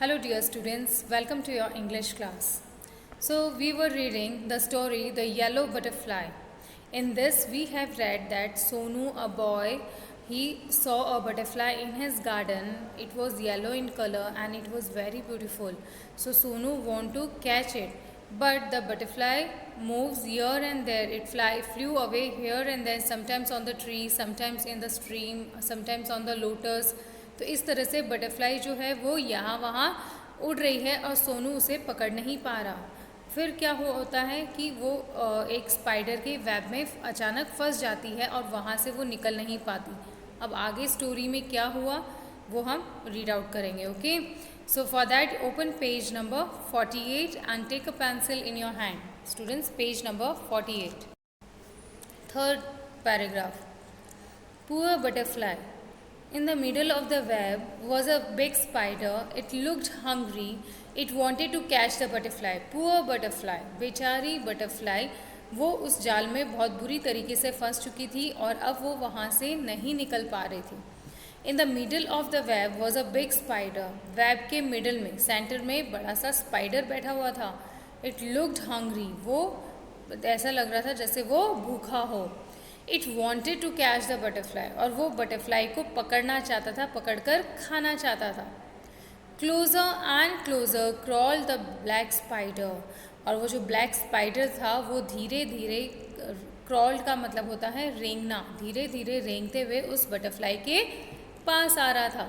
Hello dear students, welcome to your English class. So we were reading the story The Yellow Butterfly. In this we have read that Sonu, a boy, he saw a butterfly in his garden. It was yellow in color and it was very beautiful. So Sonu want to catch it, but the butterfly moves here and there. It flew away here and there, sometimes on the tree, sometimes in the stream, sometimes on the lotus. तो इस तरह से butterfly जो है वो यहाँ वहाँ उड़ रही है और सोनू उसे पकड़ नहीं पा रहा। फिर क्या होता है कि वो एक स्पाइडर के वेब में अचानक फंस जाती है और वहाँ से वो निकल नहीं पाती। अब आगे स्टोरी में क्या हुआ वो हम रीड आउट करेंगे। Okay, so for that open page number 48 and take a pencil in your hand. Students, page number 48, third paragraph. Poor butterfly, in the middle of the web was a big spider. It looked hungry. It wanted to catch the butterfly. Poor butterfly, बेचारी butterfly, वो उस जाल में बहुत बुरी तरीके से फंस चुकी थी और अब वो वहाँ से नहीं निकल पा रही थी। In the middle of the web was a big spider. Web के मिडल में, सेंटर में बड़ा सा स्पाइडर बैठा हुआ था। It looked hungry. वो ऐसा लग रहा था जैसे वो भूखा हो। It wanted to catch the butterfly, और वो बटरफ्लाई को पकड़ना चाहता था, पकड़कर खाना चाहता था। Closer and closer crawl the black spider, और वो जो ब्लैक स्पाइडर था वो धीरे धीरे, क्रॉल का मतलब होता है रेंगना, धीरे धीरे रेंगते हुए उस बटरफ्लाई के पास आ रहा था।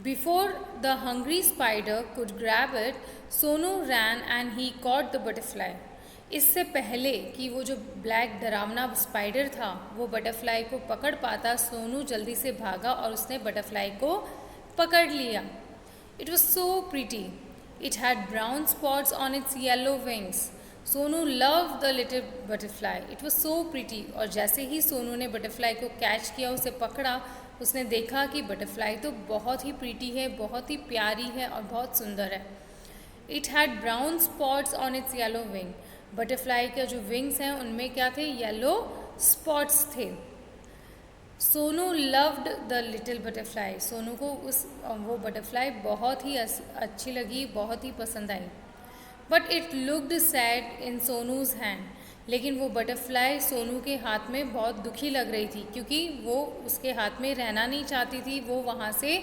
Before the hungry spider could grab it, Sonu ran and he caught the butterfly. इससे पहले कि वो जो ब्लैक डरावना स्पाइडर था वो बटरफ्लाई को पकड़ पाता, सोनू जल्दी से भागा और उसने बटरफ्लाई को पकड़ लिया। It was so pretty, it had brown spots on it's yellow wings. Sonu love the little butterfly, it was so pretty. और जैसे ही सोनू ने बटरफ्लाई को कैच किया, उसे पकड़ा, उसने देखा कि बटरफ्लाई तो बहुत ही प्रिटी है, बहुत ही प्यारी है और बहुत सुंदर है। It had brown spots on it's yellow wing, butterfly के जो विंग्स हैं उनमें क्या थे, येलो स्पॉट्स थे। Sonu loved the little butterfly, Sonu को वो बटरफ्लाई बहुत ही अच्छी लगी, बहुत ही पसंद आई। But it looked sad in Sonu's hand, लेकिन वो बटरफ्लाई सोनू के हाथ में बहुत दुखी लग रही थी, क्योंकि वो उसके हाथ में रहना नहीं चाहती थी, वो वहाँ से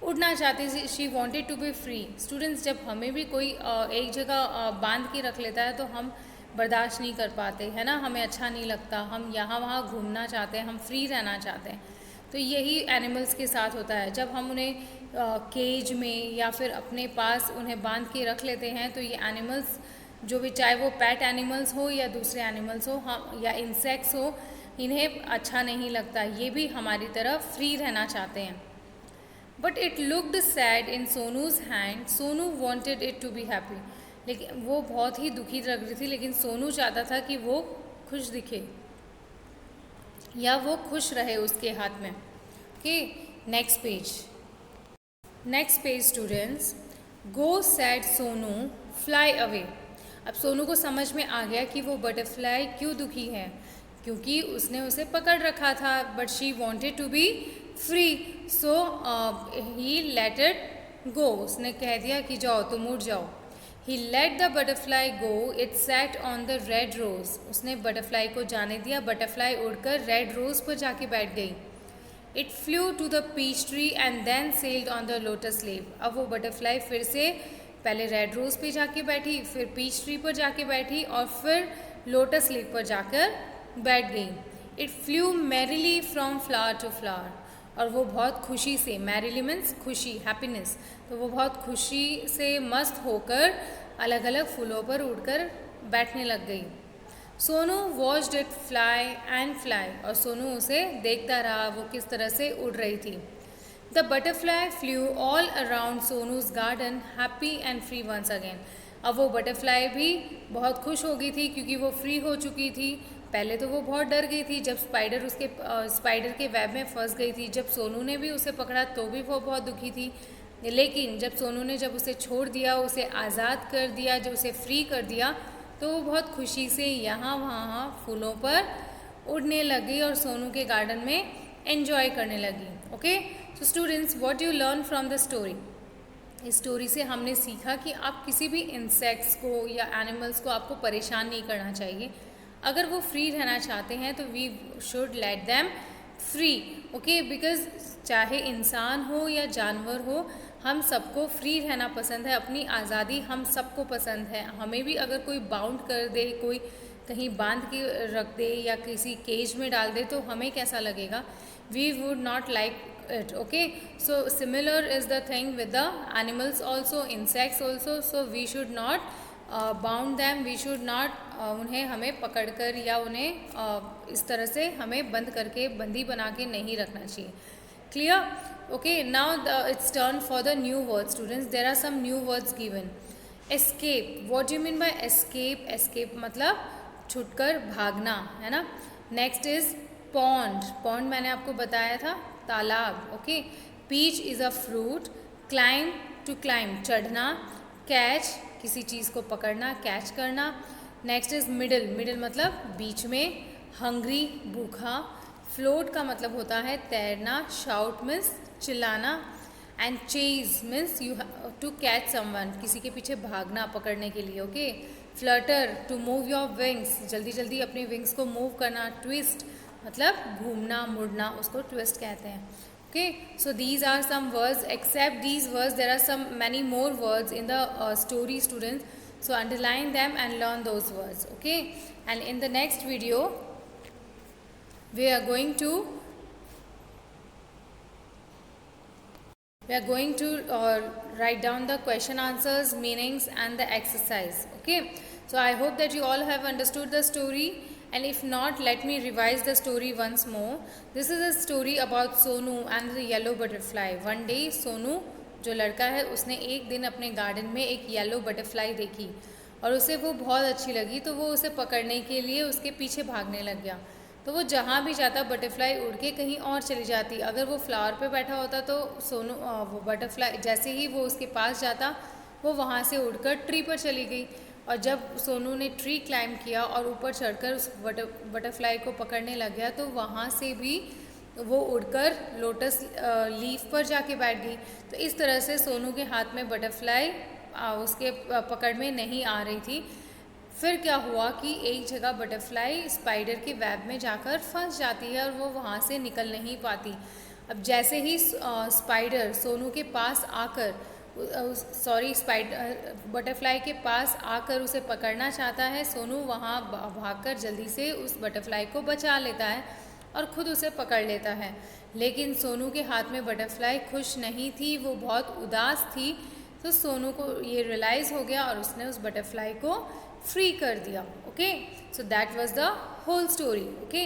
उड़ना चाहती थी। She wanted to be free. Students, जब हमें भी कोई एक जगह बांध के रख लेता है तो हम बर्दाश्त नहीं कर पाते, है ना, हमें अच्छा नहीं लगता, हम यहाँ वहाँ घूमना चाहते हैं, हम फ्री रहना चाहते हैं। तो यही एनिमल्स के साथ होता है, जब हम उन्हें केज में या फिर अपने पास उन्हें बांध के रख लेते हैं तो ये एनिमल्स जो भी, चाहे वो पेट एनिमल्स हो या दूसरे एनिमल्स हो, हम या इंसेक्ट्स हो, इन्हें अच्छा नहीं लगता, ये भी हमारी तरह फ्री रहना चाहते हैं। But it looked sad in Sonu's hand, Sonu wanted it to be happy. लेकिन वो बहुत ही दुखी लग रही थी, लेकिन सोनू चाहता था कि वो खुश दिखे या वो खुश रहे उसके हाथ में। Okay, next page students. Go sad Sonu, fly away. अब सोनू को समझ में आ गया कि वो बटरफ्लाई क्यों दुखी है, क्योंकि उसने उसे पकड़ रखा था, but she wanted to be free, so he let it go. उसने कह दिया कि जाओ, तुम उड़ जाओ। He let the butterfly go, it sat on the red rose. उसने बटरफ्लाई को जाने दिया, बटरफ्लाई उड़कर रेड रोज पर जाके बैठ गई। It flew to the peach tree and then settled on the lotus leaf. अब वो बटरफ्लाई फिर से पहले रेड रोज पे जाके बैठी, फिर पीच ट्री पर जाके बैठी और फिर लोटस लीव पर जाकर बैठ गई। It flew merrily from flower to flower, और वो बहुत खुशी से, मैरिली मीन्स खुशी, हैप्पीनेस, तो वो बहुत खुशी से मस्त होकर अलग अलग फूलों पर उड़कर बैठने लग गई। Sonu watched it fly and fly, और सोनू उसे देखता रहा वो किस तरह से उड़ रही थी। The butterfly flew all around Sonu's garden, happy and free once again. अब वो बटरफ्लाई भी बहुत खुश हो गई थी, क्योंकि वो फ्री हो चुकी थी। पहले तो वो बहुत डर गई थी जब स्पाइडर के वेब में फंस गई थी। जब सोनू ने भी उसे पकड़ा तो भी वो बहुत दुखी थी, लेकिन जब सोनू ने जब उसे छोड़ दिया, उसे आज़ाद कर दिया, जब उसे फ्री कर दिया, तो वो बहुत खुशी से यहाँ वहाँ फूलों पर उड़ने लगी और सोनू के गार्डन में एंजॉय करने लगी। Okay, so students, what you learn from the story? इस स्टोरी से हमने सीखा कि आप किसी भी इंसेक्ट्स को या एनिमल्स को आपको परेशान नहीं करना चाहिए। अगर वो फ्री रहना चाहते हैं तो we should let them free, okay, because चाहे इंसान हो या जानवर हो, हम सबको फ्री रहना पसंद है, अपनी आज़ादी हम सबको पसंद है। हमें भी अगर कोई बाउंड कर दे, कोई कहीं बांध के रख दे या किसी केज में डाल दे तो हमें कैसा लगेगा? We would not like it, okay. So similar is the thing with the animals also, insects also. So we should not bound them, we should not उन्हें हमें पकड़कर या उन्हें इस तरह से हमें बंद करके बंदी बना के नहीं रखना चाहिए। Clear? Okay, now it's turn for the new words, students. There are some new words given. Escape, what do you mean by escape? Escape मतलब छुटकर भागना, है ना। नेक्स्ट इज पॉन्ड, पॉन्ड मैंने आपको बताया था तालाब, okay. Peach is a fruit. Climb, to climb चढ़ना। कैच, किसी चीज़ को पकड़ना, कैच करना। नेक्स्ट इज मिडल, मिडल मतलब बीच में। हंग्री, भूखा। फ्लोट का मतलब होता है तैरना। शाउट मीन्स चिल्लाना। And chase means you to catch someone, किसी के पीछे भागना पकड़ने के लिए, okay. Flutter, to move your wings, जल्दी जल्दी अपनी विंग्स को मूव करना। ट्विस्ट मतलब घूमना मुड़ना, उसको ट्विस्ट कहते हैं, okay. So these are some words, except these words there are some many more words in the story, students. So underline them and learn those words, okay. And in the next video we are going to write down the question answers, meanings and the exercise, okay. So I hope that you all have understood the story, and if not, let me revise the story once more. This is a story about Sonu and the yellow butterfly. One day Sonu जो लड़का है उसने एक दिन अपने garden में एक yellow butterfly देखी और उसे वो बहुत अच्छी लगी, तो वो उसे पकड़ने के लिए उसके पीछे भागने लग गया। तो वो जहाँ भी जाता बटरफ्लाई उड़ के कहीं और चली जाती। अगर वो फ्लावर पे बैठा होता तो सोनू वो बटरफ्लाई जैसे ही वो उसके पास जाता वो वहाँ से उड़कर ट्री पर चली गई। और जब सोनू ने ट्री क्लाइंब किया और ऊपर चढ़कर उस बटरफ्लाई को पकड़ने लग गया तो वहाँ से भी वो उड़कर लोटस लीफ पर जाके बैठ गई। तो इस तरह से सोनू के हाथ में बटरफ्लाई उसके पकड़ में नहीं आ रही थी। फिर क्या हुआ कि एक जगह बटरफ्लाई स्पाइडर के वेब में जाकर फंस जाती है और वो वहाँ से निकल नहीं पाती। अब जैसे ही स्पाइडर सोनू के पास आकर बटरफ्लाई के पास आकर उसे पकड़ना चाहता है, सोनू वहाँ भागकर जल्दी से उस बटरफ्लाई को बचा लेता है और ख़ुद उसे पकड़ लेता है। लेकिन सोनू के हाथ में बटरफ्लाई खुश नहीं थी, वो बहुत उदास थी। तो सोनू को ये रियलाइज़ हो गया और उसने उस बटरफ्लाई को फ्री कर दिया, okay. So that was the whole story, okay.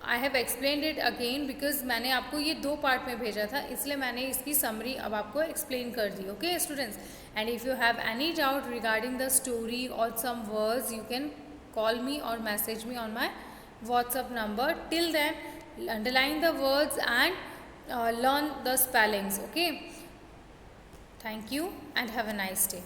I have explained it again because मैंने आपको ये 2 पार्ट में भेजा था, इसलिए मैंने इसकी समरी अब आपको एक्सप्लेन कर दी, okay students. And if you have any doubt regarding the story और some words you can call me और message me on my WhatsApp number. Till then, underline the words and learn the spellings, okay. Thank you and have a nice day.